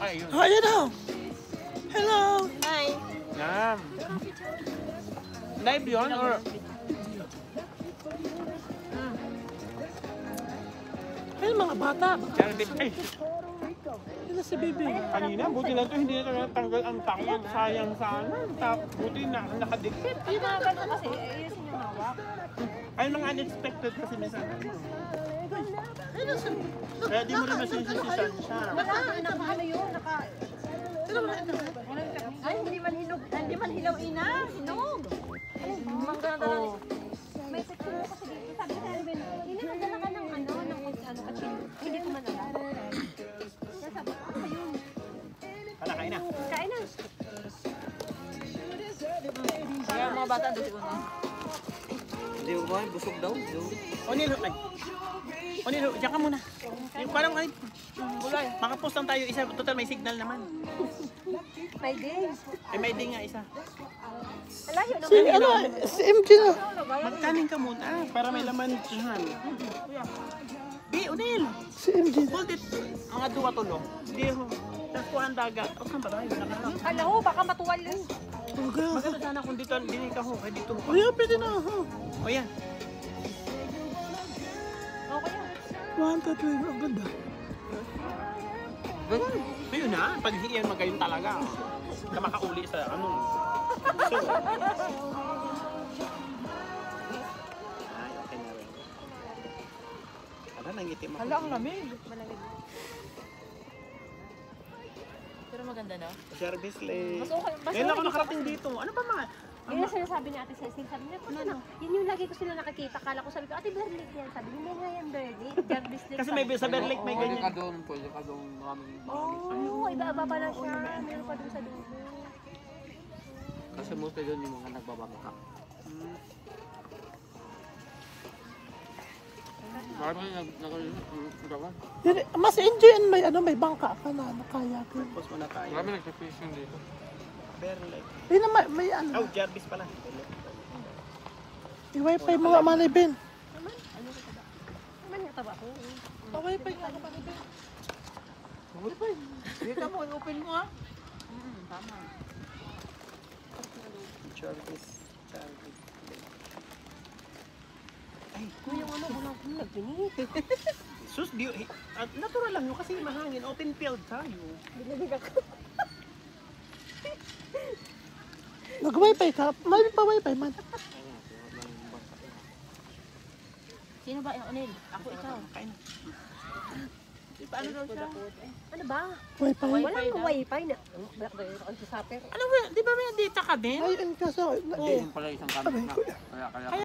Ay, yun. Ayan na. Hello. Hi. Yan. Live yun or... Ay, mga bata. Ay, Yan na si baby. kanina, buti lang to, hindi na natanggal ang tangan. Sayang sana. Buti na nakadikit. Yung mga ganito kasi, ayusin yung hawak. Ay, mga unexpected kasi minsan. Kaya di mo rin masisi si Sansha. Ano yun? Ay, hindi man hinog. Hindi man hilaw ina. Hinog. Mangga na talaga. May section mo kasi dito. Sabi sa Erwin, hindi magdala ka ng kachin. Hindi ko man alam. Kaya sabi ko, ayun. Hala, kain na. Kain na. Kaya mga bata doon siguro. Hindi ko ba? Busog daw. Onil, ay. Onil, diyan ka muna. Yung parang ay, bulay. Makapost lang tayo isa. Total may signal naman. May day. Ay, may din nga isa. Alayo Si, naman. si MJ na. Magkanin ka muna para may laman sihan. Di, Onil. Si MJ na. Hold it. Mga duwa tulo. Di ho. Tapos kuhan dagat. O saan ba tayo? Kala ko, baka matuwal yun. Okay. Maganda sana kung dito, dini ka ho. Kaya dito ho. Ayan, pwede na. Ha? O yan. Okay yan. 1, 2, 3. Ang ganda. Ayun na. Pag hindi yan magayon talaga. Na makauli sa ano. So. Ay, okay na rin. Hala, nangitim ako. Hala, ang lamig. Malamig. Pero maganda na. Service late. Mas okay. Mas Ngayon ako okay. nakarating dito. Ano ba mga? Yun yung sinasabi ni Ate Cecil. Sabi niya, ano? Yun yung lagi ko sila nakakita. Kala ko sabi ko, Ate Berlick yan. Sabi niya, nga yan Berlick. Jarvis din. Kasi may sa Berlick may Pwede ka ganyan. doon. Pwede ka doon. Maraming Oo, iba-iba pa lang siya. Meron pa doon sa dulo. Kasi mostly doon yung mga nagbabangka. Maraming nagkawan. Yun, mas enjoy and may, may bangka ka na. Nakaya ko. Tapos muna tayo. Maraming nagka-fishing dito. Berlick. Yun na, may ano. Oh, Jarvis pala. I-wifi mga manibin. Naman yung taba ko. Pa-wifi nga ka manibin. Dito mo, open mo ha. Tama. Jarvis. Jarvis. Ay, Yung ano, bulang ko nagpinit. sus, natural lang yun kasi mahangin. Open field tayo. Binabig ako. Nag-wifi ka? May pa-wifi man. Sino ba yung Onil? Ako, ikaw. Kain na. Paano daw siya? Ano ba? Wifi. Walang wifi na. Black daw yun. Ang sasaper. Ano ba? Di ba may data ka din? Ay, and kaso, Hindi, yung pala isang camera. Kaya